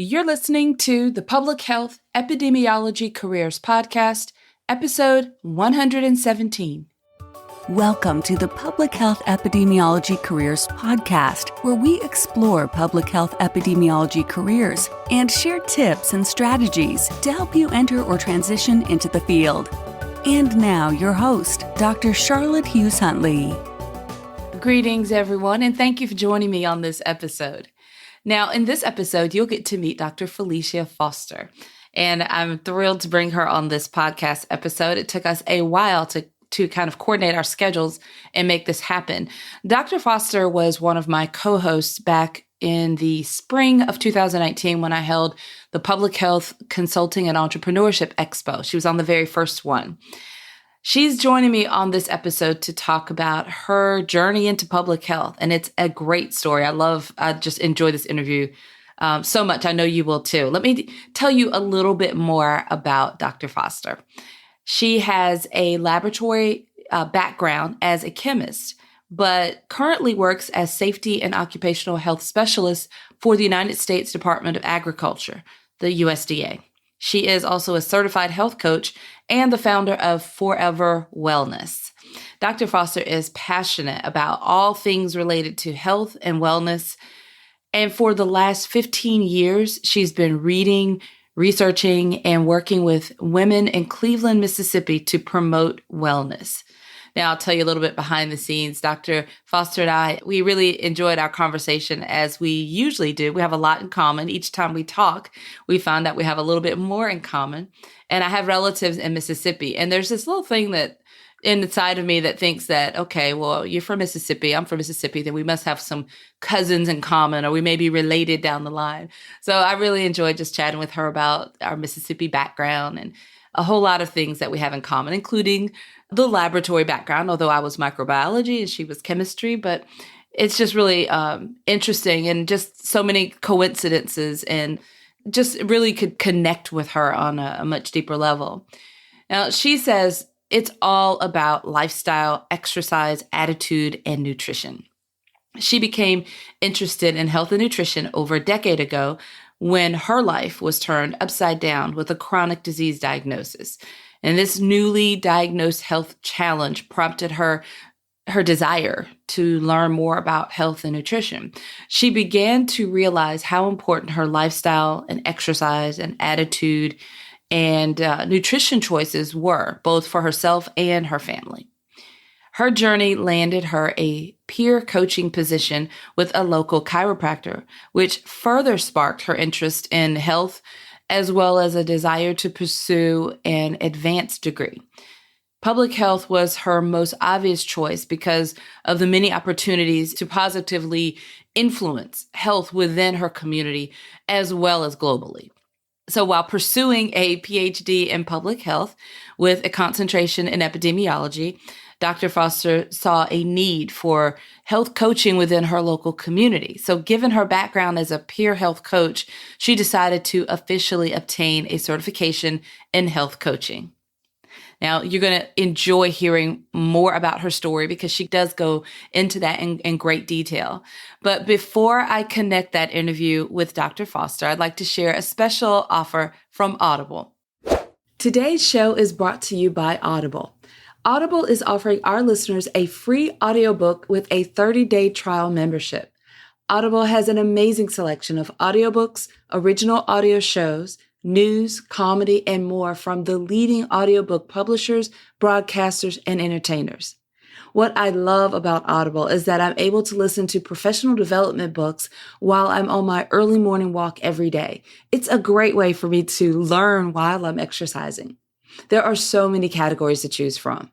You're listening to the Public Health Epidemiology Careers Podcast, episode 117. Welcome to the Public Health Epidemiology Careers Podcast, where we explore public health epidemiology careers and share tips and strategies to help you enter or transition into the field. And now, your host, Dr. Charlotte Hughes Huntley. Greetings, everyone, and thank you for joining me on this episode. Now, in this episode, you'll get to meet Dr. Felicia Foster, and I'm thrilled to bring her on this podcast episode. It took us a while to kind of coordinate our schedules and make this happen. Dr. Foster was one of my co-hosts back in the spring of 2019 when I held the Public Health Consulting and Entrepreneurship Expo. She was on the very first one. She's joining me on this episode to talk about her journey into public health, and it's a great story. I just enjoy this interview so much. I know you will too. Let me tell you a little bit more about Dr. Foster. She has a laboratory background as a chemist, but currently works as safety and occupational health specialist for the United States Department of Agriculture, the USDA. She is also a certified health coach and the founder of Forever Wellness. Dr. Foster is passionate about all things related to health and wellness. And for the last 15 years, she's been reading, researching, and working with women in Cleveland, Mississippi to promote wellness. Now, I'll tell you a little bit behind the scenes. Dr. Foster and I, we really enjoyed our conversation as we usually do. We have a lot in common. Each time we talk, we find that we have a little bit more in common. And I have relatives in Mississippi. And there's this little thing that inside of me that thinks that, okay, well, you're from Mississippi, I'm from Mississippi, then we must have some cousins in common, or we may be related down the line. So I really enjoyed just chatting with her about our Mississippi background and a whole lot of things that we have in common, including the laboratory background, although I was microbiology and she was chemistry. But it's just really interesting and just so many coincidences, and just really could connect with her on a much deeper level. Now, she says it's all about lifestyle, exercise, attitude, and nutrition. She became interested in health and nutrition over a decade ago when her life was turned upside down with a chronic disease diagnosis. And this newly diagnosed health challenge prompted her desire to learn more about health and nutrition. She began to realize how important her lifestyle and exercise and attitude and nutrition choices were, both for herself and her family. Her journey landed her a peer coaching position with a local chiropractor, which further sparked her interest in health, as well as a desire to pursue an advanced degree. Public health was her most obvious choice because of the many opportunities to positively influence health within her community, as well as globally. So while pursuing a PhD in public health with a concentration in epidemiology, Dr. Foster saw a need for health coaching within her local community. So given her background as a peer health coach, she decided to officially obtain a certification in health coaching. Now, you're going to enjoy hearing more about her story because she does go into that in great detail. But before I connect that interview with Dr. Foster, I'd like to share a special offer from Audible. Today's show is brought to you by Audible. Audible is offering our listeners a free audiobook with a 30-day trial membership. Audible has an amazing selection of audiobooks, original audio shows, news, comedy, and more from the leading audiobook publishers, broadcasters, and entertainers. What I love about Audible is that I'm able to listen to professional development books while I'm on my early morning walk every day. It's a great way for me to learn while I'm exercising. There are so many categories to choose from.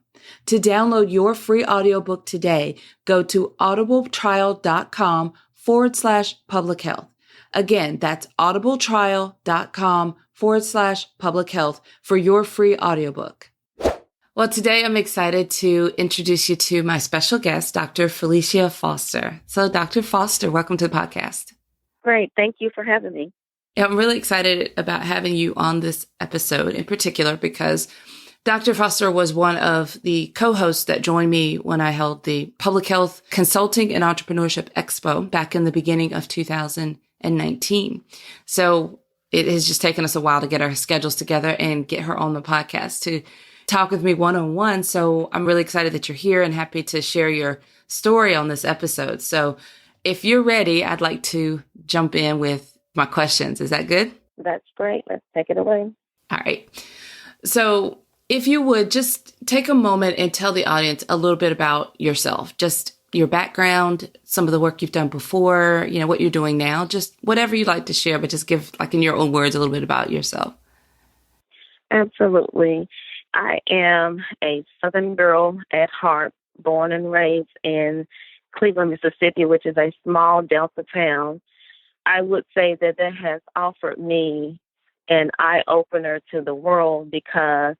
To download your free audiobook today, go to audibletrial.com/public health. Again, that's audibletrial.com/public health for your free audiobook. Well, today I'm excited to introduce you to my special guest, Dr. Felicia Foster. So, Dr. Foster, welcome to the podcast. Great. Thank you for having me. Yeah, I'm really excited about having you on this episode in particular because Dr. Foster was one of the co-hosts that joined me when I held the Public Health Consulting and Entrepreneurship Expo back in the beginning of 2018. So it has just taken us a while to get our schedules together and get her on the podcast to talk with me one-on-one. So I'm really excited that you're here and happy to share your story on this episode. So if you're ready, I'd like to jump in with my questions. Is that good? That's great. Let's take it away. All right. So if you would just take a moment and tell the audience a little bit about yourself, just your background, some of the work you've done before, what you're doing now, just whatever you'd like to share, but just give, like in your own words, a little bit about yourself. Absolutely. I am a Southern girl at heart, born and raised in Cleveland, Mississippi, which is a small Delta town. I would say that has offered me an eye-opener to the world because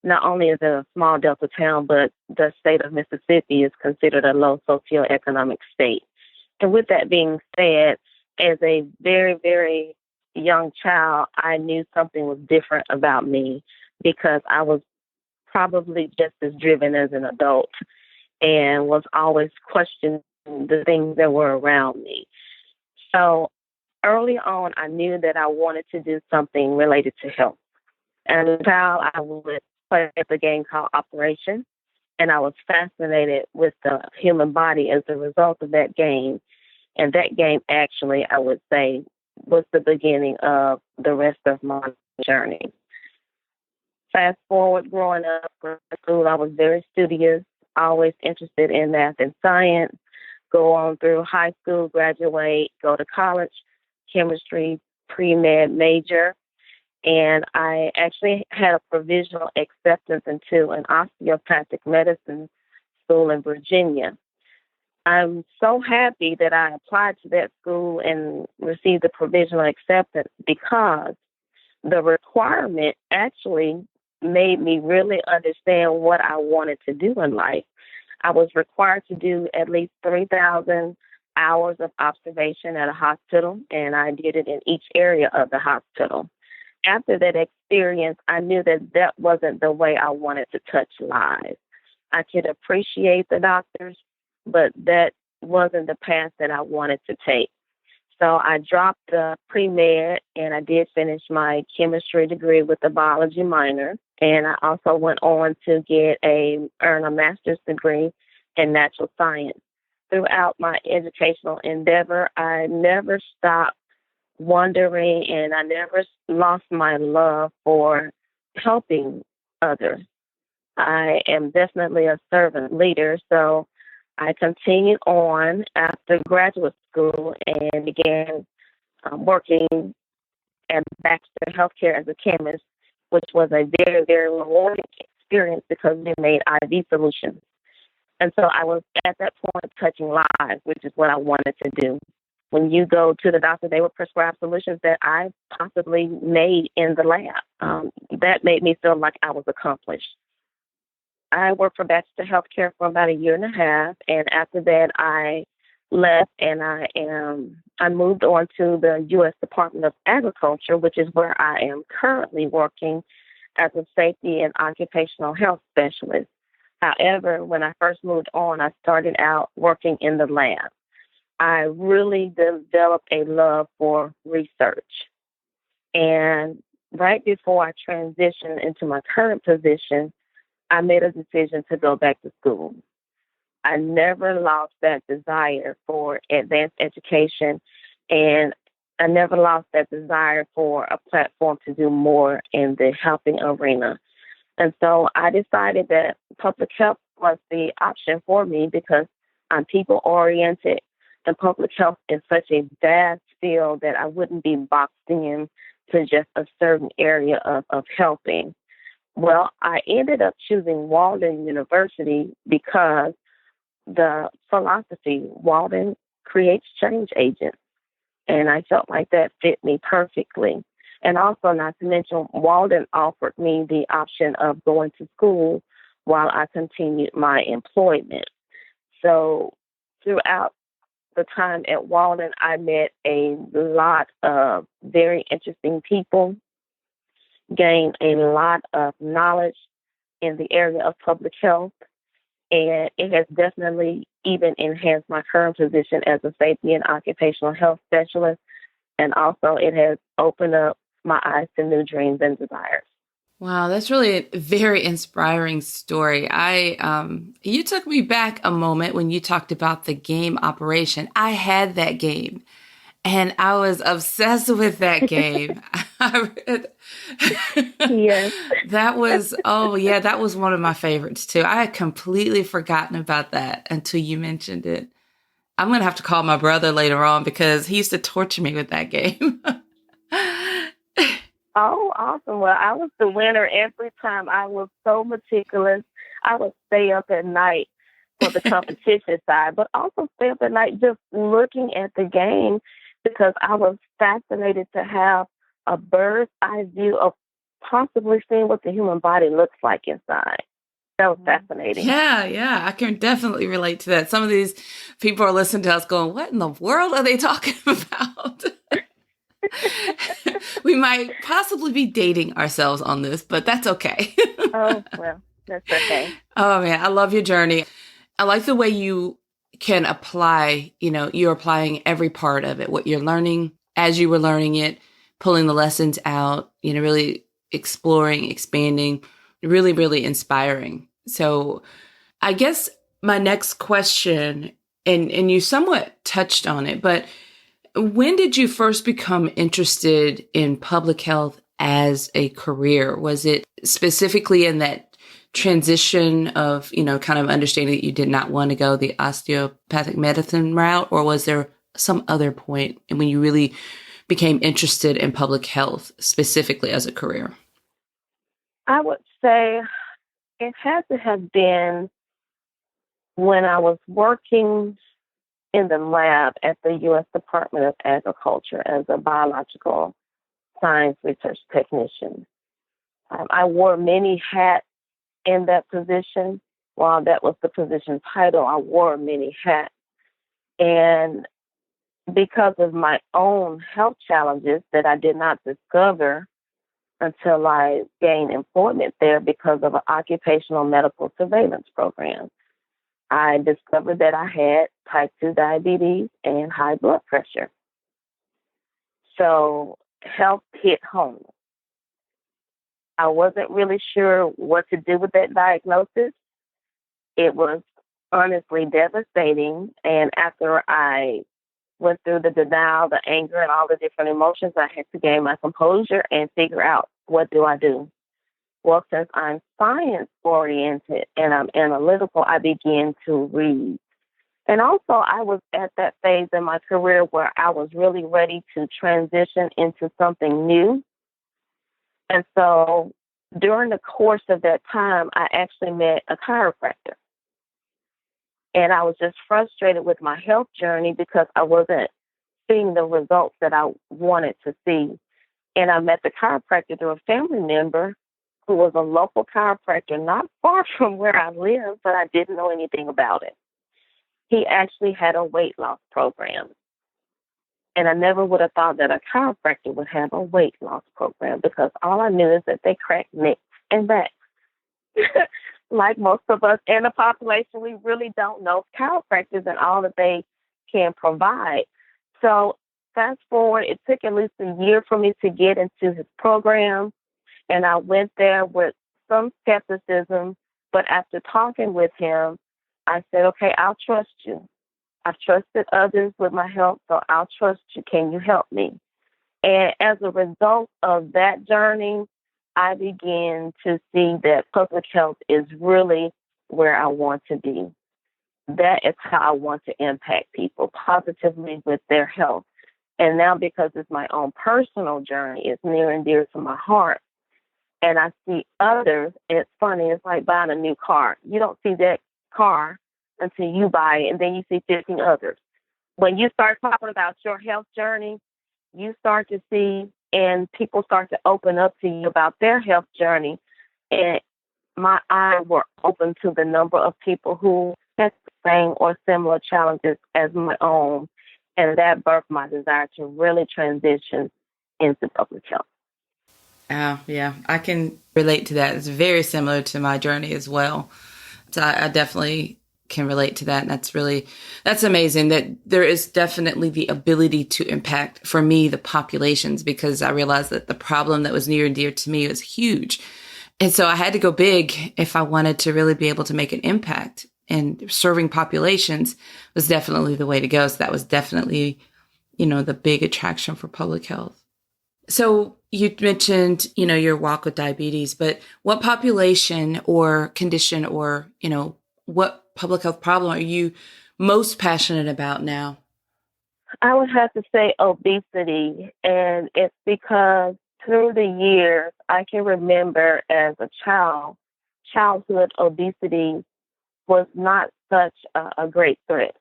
not only is it a small Delta town, but the state of Mississippi is considered a low socioeconomic state. And with that being said, as a very, very young child, I knew something was different about me because I was probably just as driven as an adult and was always questioning the things that were around me. So early on, I knew that I wanted to do something related to health. And as a child, I would play at the game called Operation, and I was fascinated with the human body as a result of that game. And that game actually, I would say, was the beginning of the rest of my journey. Fast forward, growing up in school, I was very studious, always interested in math and science, go on through high school, graduate, go to college, chemistry, pre-med major. And I actually had a provisional acceptance into an osteopathic medicine school in Virginia. I'm so happy that I applied to that school and received the provisional acceptance because the requirement actually made me really understand what I wanted to do in life. I was required to do at least 3,000 hours of observation at a hospital, and I did it in each area of the hospital. After that experience, I knew that wasn't the way I wanted to touch lives. I could appreciate the doctors, but that wasn't the path that I wanted to take. So I dropped the pre-med and I did finish my chemistry degree with a biology minor. And I also went on to earn a master's degree in natural science. Throughout my educational endeavor, I never stopped wondering and I never lost my love for helping others. I am definitely a servant leader, so I continued on after graduate school and began working at Baxter Healthcare as a chemist, which was a very, very rewarding experience because we made IV solutions. And so I was at that point touching lives, which is what I wanted to do. When you go to the doctor, they would prescribe solutions that I possibly made in the lab. That made me feel like I was accomplished. I worked for Baxter Healthcare for about a year and a half, and after that, I left and I moved on to the U.S. Department of Agriculture, which is where I am currently working as a safety and occupational health specialist. However, when I first moved on, I started out working in the lab. I really developed a love for research. And right before I transitioned into my current position, I made a decision to go back to school. I never lost that desire for advanced education, and I never lost that desire for a platform to do more in the helping arena. And so I decided that public health was the option for me because I'm people-oriented, and public health is such a vast field that I wouldn't be boxed in to just a certain area of helping. Well, I ended up choosing Walden University because the philosophy, Walden creates change agents. And I felt like that fit me perfectly. And also, not to mention, Walden offered me the option of going to school while I continued my employment. So throughout the time at Walden, I met a lot of very interesting people, gained a lot of knowledge in the area of public health, and it has definitely even enhanced my current position as a safety and occupational health specialist And also it has opened up my eyes to new dreams and desires. Wow, that's really a very inspiring story. You took me back a moment when you talked about the game Operation. I had that game and I was obsessed with that game. Yes. That was, oh yeah, that was one of my favorites too. I had completely forgotten about that until you mentioned it. I'm going to have to call my brother later on because he used to torture me with that game. Oh, awesome. Well, I was the winner every time. I was so meticulous. I would stay up at night for the competition side, but also stay up at night just looking at the game because I was fascinated to have a bird's eye view of possibly seeing what the human body looks like inside. That was fascinating. Yeah, I can definitely relate to that. Some of these people are listening to us going, what in the world are they talking about? We might possibly be dating ourselves on this, but that's okay. Oh, well, that's okay. Oh man, I love your journey. I like the way you can apply, you're applying every part of it, what you're learning as you were learning it, pulling the lessons out, really exploring, expanding, really, really inspiring. So I guess my next question, and you somewhat touched on it, but when did you first become interested in public health as a career? Was it specifically in that transition of, kind of understanding that you did not want to go the osteopathic medicine route, or was there some other point when you really became interested in public health specifically as a career? I would say it had to have been when I was working in the lab at the U.S. Department of Agriculture as a biological science research technician. I wore many hats in that position. While that was the position title, I wore many hats. And because of my own health challenges that I did not discover until I gained employment there because of an occupational medical surveillance program, I discovered that I had type 2 diabetes and high blood pressure. So health hit home. I wasn't really sure what to do with that diagnosis. It was honestly devastating. And after I went through the denial, the anger, and all the different emotions, I had to gain my composure and figure out, what do I do? Well, since I'm science-oriented and I'm analytical, I began to read. And also, I was at that phase in my career where I was really ready to transition into something new. And so during the course of that time, I actually met a chiropractor. And I was just frustrated with my health journey because I wasn't seeing the results that I wanted to see. And I met the chiropractor through a family member who was a local chiropractor not far from where I live, but I didn't know anything about it. He actually had a weight loss program. And I never would have thought that a chiropractor would have a weight loss program because all I knew is that they crack necks and backs. Like most of us in the population, we really don't know chiropractors and all that they can provide. So fast forward, it took at least a year for me to get into his program. And I went there with some skepticism, but after talking with him, I said, okay, I'll trust you. I've trusted others with my health, so I'll trust you. Can you help me? And as a result of that journey, I began to see that public health is really where I want to be. That is how I want to impact people positively with their health. And now because it's my own personal journey, it's near and dear to my heart. And I see others, it's funny, it's like buying a new car. You don't see that car until you buy it, and then you see 15 others. When you start talking about your health journey, you start to see, and people start to open up to you about their health journey. And my eyes were open to the number of people who had the same or similar challenges as my own. And that birthed my desire to really transition into public health. Yeah, I can relate to that. It's very similar to my journey as well. So I definitely can relate to that. And that's amazing that there is definitely the ability to impact, for me, the populations, because I realized that the problem that was near and dear to me was huge. And so I had to go big if I wanted to really be able to make an impact. And serving populations was definitely the way to go. So that was definitely, the big attraction for public health. So you mentioned, your walk with diabetes, but what population or condition or, what public health problem are you most passionate about now? I would have to say obesity, and it's because through the years, I can remember as a childhood obesity was not such a great threat.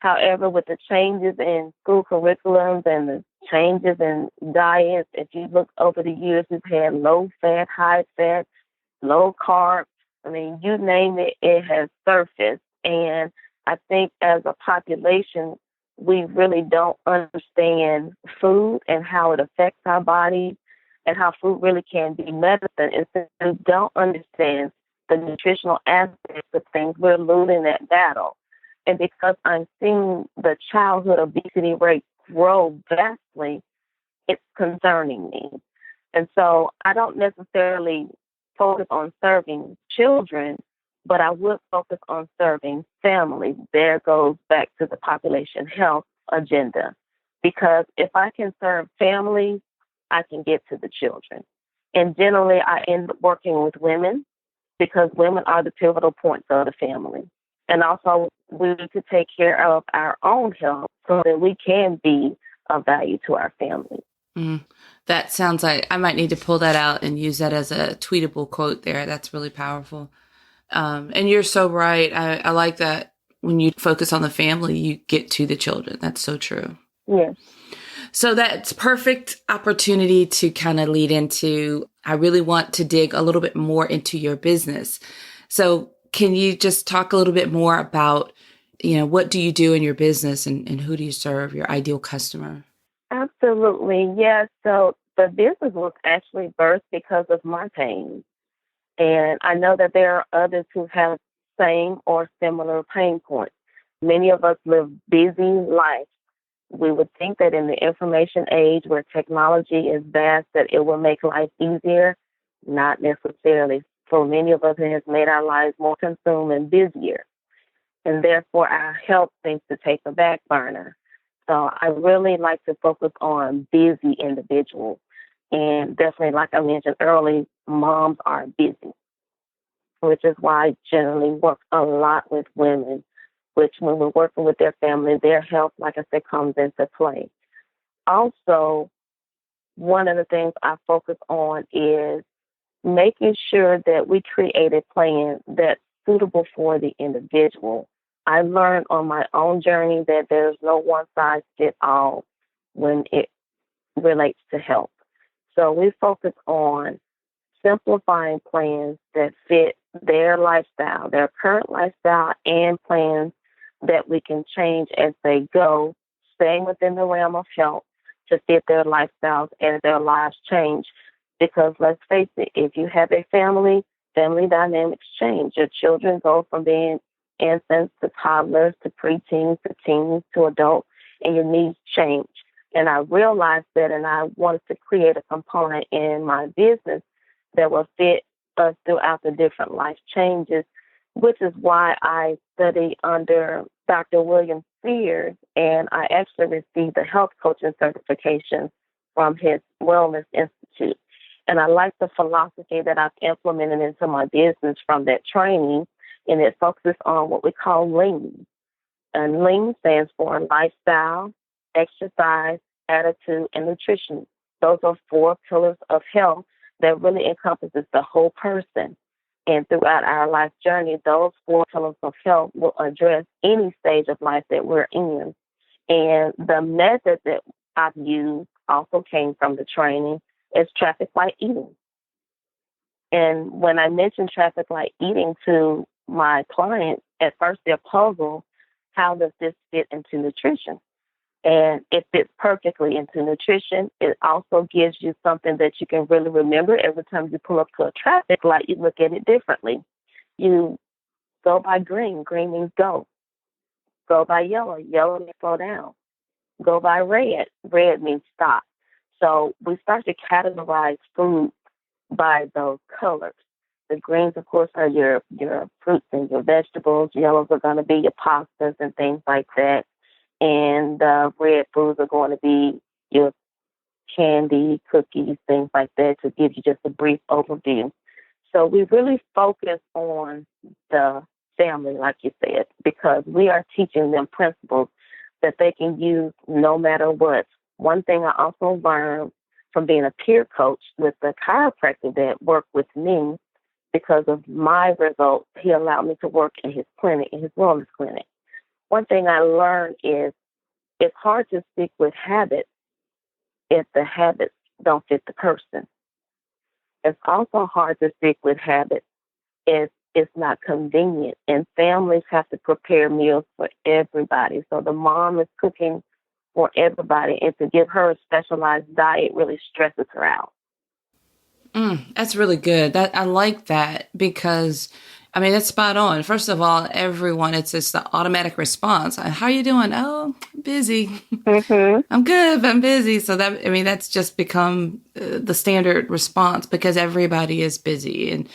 However, with the changes in school curriculums and the changes in diets, if you look over the years, we've had low fat, high fat, low carb. I mean, you name it, it has surfaced. And I think as a population, we really don't understand food and how it affects our bodies and how food really can be medicine. And since we don't understand the nutritional aspects of things, we're losing that battle. And because I'm seeing the childhood obesity rate grow vastly, it's concerning me. And so I don't necessarily focus on serving children, but I would focus on serving families. There goes back to the population health agenda. Because if I can serve families, I can get to the children. And generally, I end up working with women because women are the pivotal points of the family. And also, we need to take care of our own health so that we can be of value to our family. That sounds like I might need to pull that out and use that as a tweetable quote there. That's really powerful. And you're so right. I like that when you focus on the family, you get to the children. That's so true. Yes. So that's perfect opportunity to kind of lead into, I really want to dig a little bit more into your business. So can you just talk a little bit more about, what do you do in your business and who do you serve, your ideal customer? Absolutely. Yes. So the business was actually birthed because of my pain. And I know that there are others who have same or similar pain points. Many of us live busy lives. We would think that in the information age where technology is vast, that it will make life easier. Not necessarily. For many of us, it has made our lives more consumed and busier. And therefore, our health seems to take a back burner. So I really like to focus on busy individuals. And definitely, like I mentioned earlier, moms are busy, which is why I generally work a lot with women, which when we're working with their family, their health, like I said, comes into play. Also, one of the things I focus on is making sure that we create a plan that's suitable for the individual. I learned on my own journey that there's no one size fits all when it relates to health. So we focus on simplifying plans that fit their lifestyle, their current lifestyle, and plans that we can change as they go, staying within the realm of health to fit their lifestyles as their lives change. Because let's face it, if you have a family dynamics change. Your children go from being infants to toddlers to preteens to teens to adults, and your needs change. And I realized that, and I wanted to create a component in my business that will fit us throughout the different life changes, which is why I study under Dr. William Sears, and I actually received the health coaching certification from his Wellness Institute. And I like the philosophy that I've implemented into my business from that training, and it focuses on what we call lean. And lean stands for lifestyle, exercise, attitude, and nutrition. Those are 4 pillars of health that really encompasses the whole person. And throughout our life journey, those 4 pillars of health will address any stage of life that we're in. And the method that I've used also came from the training is traffic light eating. And when I mention traffic light eating to my clients, at first they're puzzled, how does this fit into nutrition? And it fits perfectly into nutrition. It also gives you something that you can really remember. Every time you pull up to a traffic light, you look at it differently. You Go by green. Green means go. Go by yellow. Yellow means slow down. Go by red. Red means stop. So we start to categorize food by those colors. The greens, of course, are your fruits and your vegetables. Yellows are going to be your pastas and things like that. And red foods are going to be your candy, cookies, things like that, to give you just a brief overview. So we really focus on the family, like you said, because we are teaching them principles that they can use no matter what. One thing I also learned from being a peer coach with the chiropractor that worked with me, because of my results, he allowed me to work in his clinic, in his wellness clinic. One thing I learned is it's hard to stick with habits if the habits don't fit the person. It's also hard to stick with habits if it's not convenient. And families have to prepare meals for everybody. So the mom is cooking for everybody, and to give her a specialized diet really stresses her out. That's really good. That I like that because, I mean, that's spot on. First of all, everyone, it's just the automatic response. How are you doing? Oh, I'm busy. Mm-hmm. I'm good, but I'm busy. So that, I mean, that's just become the standard response because everybody is busy. And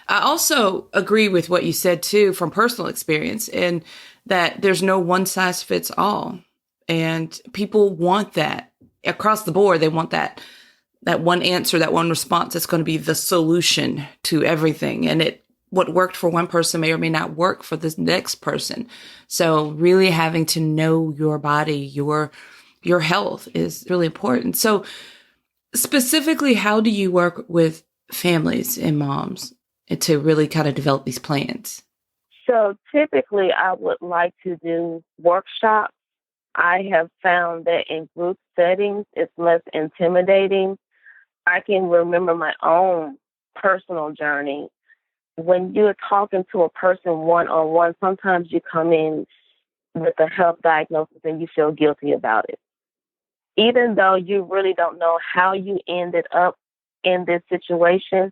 I also agree with what you said too, from personal experience, and that there's no one size fits all. And people want that across the board. They want that one answer, that one response that's going to be the solution to everything. And what worked for one person may or may not work for the next person. So really having to know your body, your health is really important. So specifically, how do you work with families and moms to really kind of develop these plans? So typically I would like to do workshops. I have found that in group settings, it's less intimidating. I can remember my own personal journey. When you're talking to a person one-on-one, sometimes you come in with a health diagnosis and you feel guilty about it. Even though you really don't know how you ended up in this situation,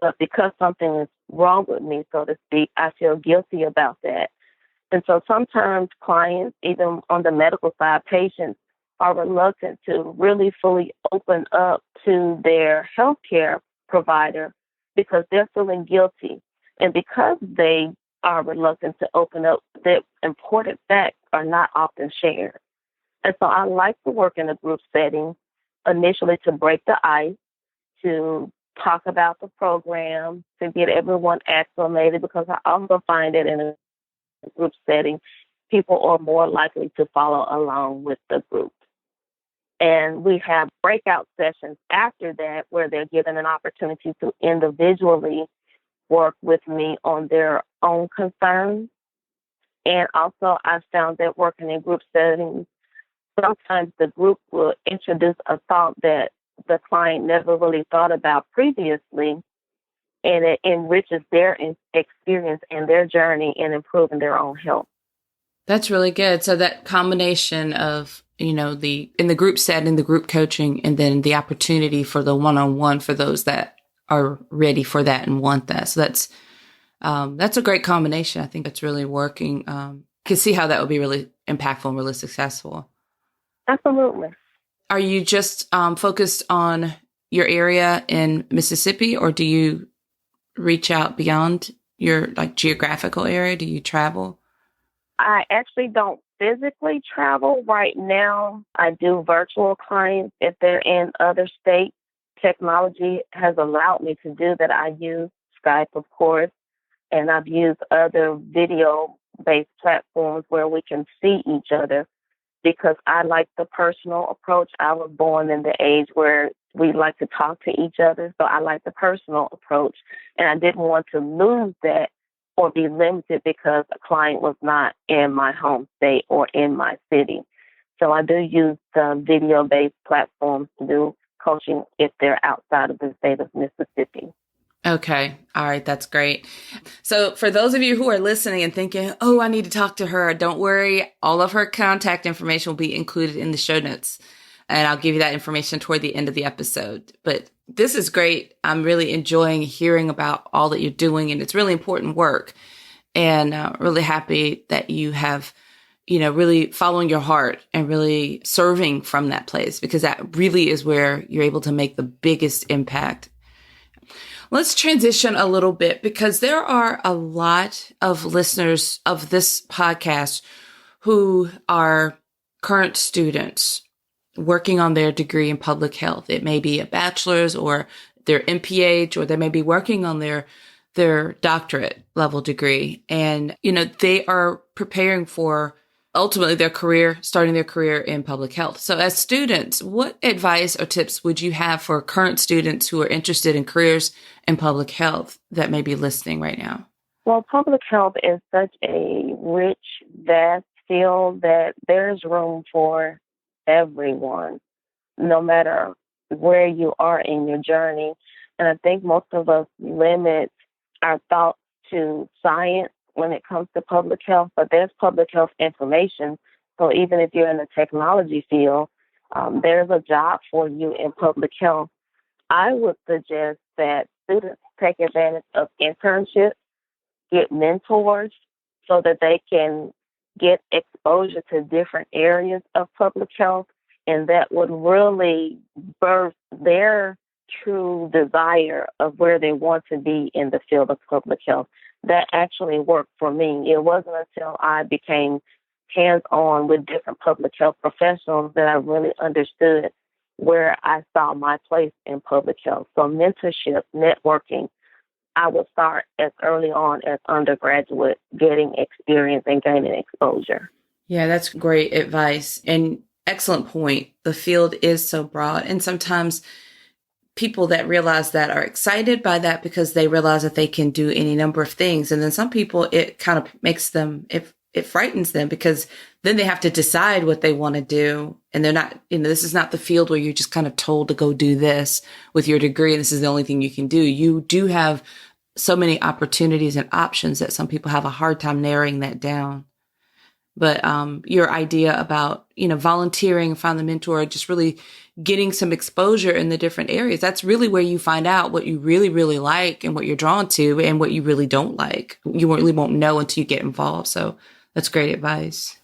but because something is wrong with me, so to speak, I feel guilty about that. And so sometimes clients, even on the medical side, patients are reluctant to really fully open up to their healthcare provider because they're feeling guilty. And because they are reluctant to open up, that important facts are not often shared. And so I like to work in a group setting initially to break the ice, to talk about the program, to get everyone acclimated, because I also find that in a group setting, people are more likely to follow along with the group. And we have breakout sessions after that where they're given an opportunity to individually work with me on their own concerns. And also I found that working in group settings, sometimes the group will introduce a thought that the client never really thought about previously, and it enriches their experience and their journey in improving their own health. That's really good. So that combination of, in the group setting, the group coaching, and then the opportunity for the one-on-one for those that are ready for that and want that. So that's a great combination. I think it's really working. Can see how that would be really impactful and really successful. Absolutely. Are you just focused on your area in Mississippi, or do you reach out beyond your geographical area? Do you travel? I actually don't physically travel right now. I do virtual clients if they're in other states. Technology has allowed me to do that. I use Skype, of course, and I've used other video-based platforms where we can see each other because I like the personal approach. I was born in the age where we like to talk to each other, so I like the personal approach, and I didn't want to lose that or be limited because a client was not in my home state or in my city. So I do use the video-based platforms to do coaching if they're outside of the state of Mississippi. Okay. All right. That's great. So for those of you who are listening and thinking, oh, I need to talk to her, don't worry. All of her contact information will be included in the show notes. And I'll give you that information toward the end of the episode. But this is great. I'm really enjoying hearing about all that you're doing. And it's really important work. and really happy that you have, really following your heart and really serving from that place, because that really is where you're able to make the biggest impact. Let's transition a little bit, because there are a lot of listeners of this podcast who are current students working on their degree in public health. It may be a bachelor's or their MPH, or they may be working on their doctorate level degree. And, they are preparing for ultimately starting their career in public health. So as students, what advice or tips would you have for current students who are interested in careers in public health that may be listening right now? Well, public health is such a rich, vast field that there's room for everyone, no matter where you are in your journey. And I think most of us limit our thoughts to science when it comes to public health, but there's public health information. So even if you're in the technology field, there's a job for you in public health. I would suggest that students take advantage of internships, get mentors so that they can get exposure to different areas of public health, and that would really birth their true desire of where they want to be in the field of public health. That actually worked for me. It wasn't until I became hands-on with different public health professionals that I really understood where I saw my place in public health. So mentorship, networking, I would start as early on as undergraduate, getting experience and gaining exposure. Yeah, that's great advice and excellent point. The field is so broad, and sometimes people that realize that are excited by that because they realize that they can do any number of things. And then some people, it kind of makes them, it frightens them, because then they have to decide what they want to do. And they're not, this is not the field where you're just kind of told to go do this with your degree, and this is the only thing you can do. You do have so many opportunities and options that some people have a hard time narrowing that down. But your idea about, volunteering, find the mentor, just really getting some exposure in the different areas, that's really where you find out what you really, really like and what you're drawn to and what you really don't like. You really won't know until you get involved. So that's great advice.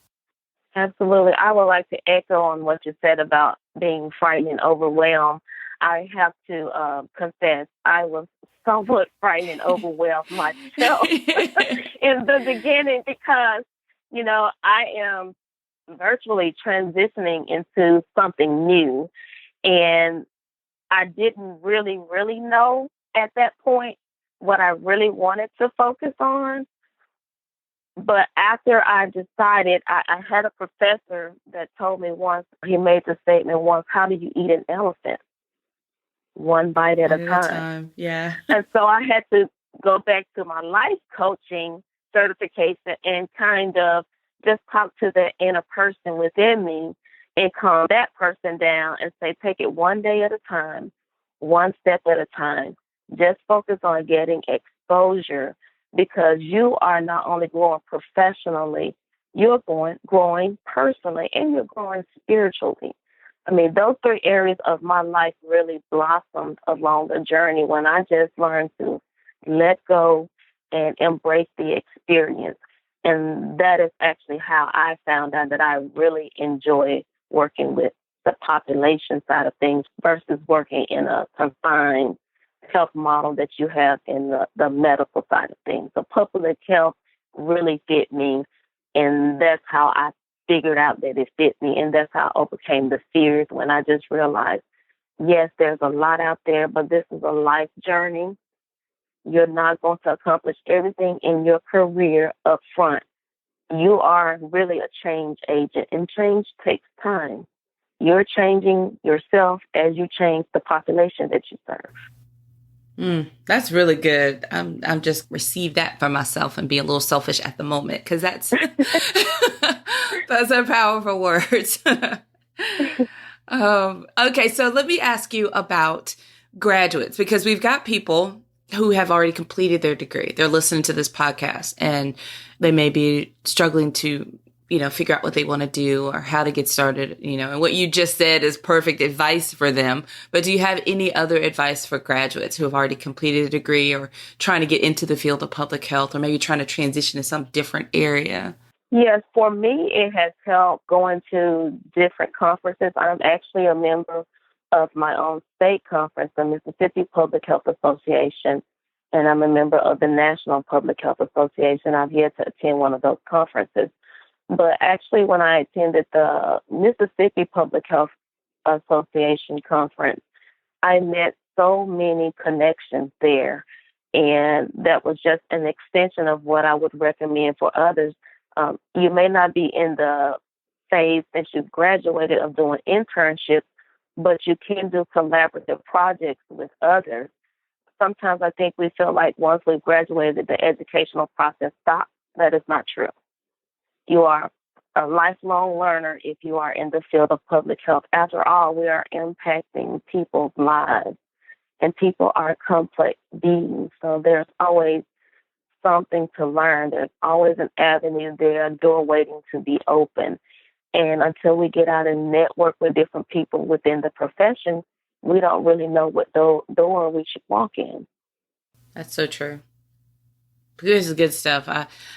Absolutely. I would like to echo on what you said about being frightened and overwhelmed. I have to confess, I was somewhat frightened and overwhelmed myself in the beginning, because I am virtually transitioning into something new, and I didn't really know at that point what I really wanted to focus on. But after I decided, I had a professor that told me once, he made the statement once, how do you eat an elephant? One bite at a time. Yeah. And so I had to go back to my life coaching certification and kind of just talk to the inner person within me and calm that person down and say, take it one day at a time, one step at a time. Just focus on getting exposure, because you are not only growing professionally, you're growing personally, and you're growing spiritually. I mean, those three areas of my life really blossomed along the journey when I just learned to let go and embrace the experience. And that is actually how I found out that I really enjoy working with the population side of things versus working in a confined health model that you have in the medical side of things. So public health really fit me, and that's how I figured out that it fit me, and that's how I overcame the fears when I just realized, yes, there's a lot out there, but this is a life journey. You're not going to accomplish everything in your career up front. You are really a change agent, and change takes time. You're changing yourself as you change the population that you serve. That's really good. I'm just received that for myself and be a little selfish at the moment, because that's that's a powerful words. Okay, so let me ask you about graduates, because we've got people who have already completed their degree. They're listening to this podcast and they may be struggling to figure out what they want to do or how to get started, and what you just said is perfect advice for them. But do you have any other advice for graduates who have already completed a degree or trying to get into the field of public health or maybe trying to transition to some different area? Yes, for me, it has helped going to different conferences. I'm actually a member of my own state conference, the Mississippi Public Health Association, and I'm a member of the National Public Health Association. I've yet to attend one of those conferences. But actually, when I attended the Mississippi Public Health Association conference, I met so many connections there. And that was just an extension of what I would recommend for others. You may not be in the phase that you've graduated of doing internships, but you can do collaborative projects with others. Sometimes I think we feel like once we've graduated, the educational process stops. That is not true. You are a lifelong learner if you are in the field of public health. After all, we are impacting people's lives, and people are complex beings. So there's always something to learn. There's always an avenue there, a door waiting to be open. And until we get out and network with different people within the profession, we don't really know what door we should walk in. That's so true. This is good stuff.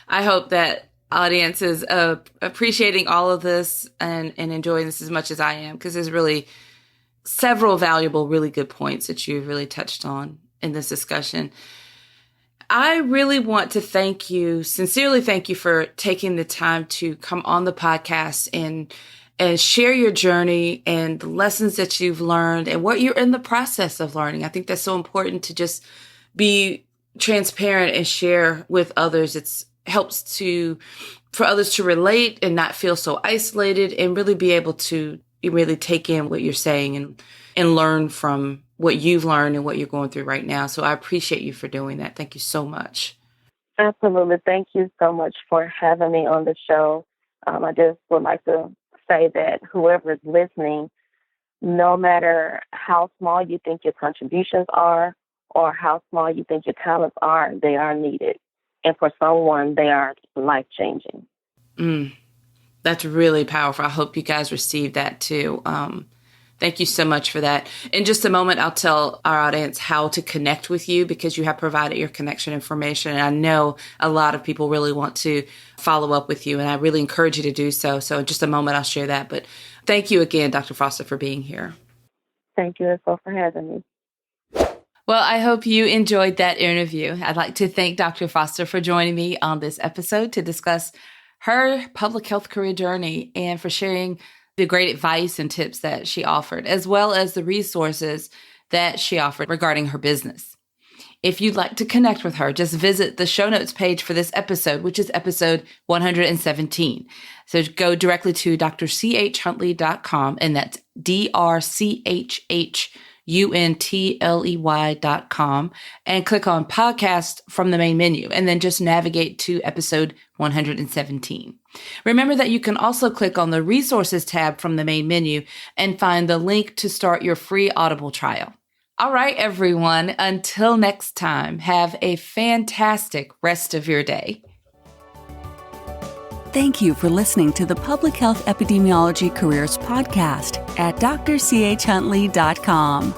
I hope that audience is appreciating all of this and enjoying this as much as I am, because there's really several valuable, really good points that you've really touched on in this discussion. I really want to sincerely thank you for taking the time to come on the podcast and share your journey and the lessons that you've learned and what you're in the process of learning. I think that's so important to just be transparent and share with others. It helps for others to relate and not feel so isolated and really be able to really take in what you're saying and learn from what you've learned and what you're going through right now. So I appreciate you for doing that. Thank you so much. Absolutely. Thank you so much for having me on the show. I just would like to say that whoever is listening, no matter how small you think your contributions are or how small you think your talents are, they are needed. And for someone, they are life-changing. That's really powerful. I hope you guys receive that too. Thank you so much for that. In just a moment, I'll tell our audience how to connect with you, because you have provided your connection information. And I know a lot of people really want to follow up with you, and I really encourage you to do so. So in just a moment, I'll share that. But thank you again, Dr. Foster, for being here. Thank you as well for having me. Well, I hope you enjoyed that interview. I'd like to thank Dr. Foster for joining me on this episode to discuss her public health career journey and for sharing the great advice and tips that she offered, as well as the resources that she offered regarding her business. If you'd like to connect with her, just visit the show notes page for this episode, which is episode 117. So go directly to drchuntley.com, and that's drchuntley.com, and click on podcast from the main menu, and then just navigate to episode 117. Remember that you can also click on the resources tab from the main menu and find the link to start your free Audible trial. All right, everyone, until next time, have a fantastic rest of your day. Thank you for listening to the Public Health Epidemiology Careers Podcast at drchuntley.com.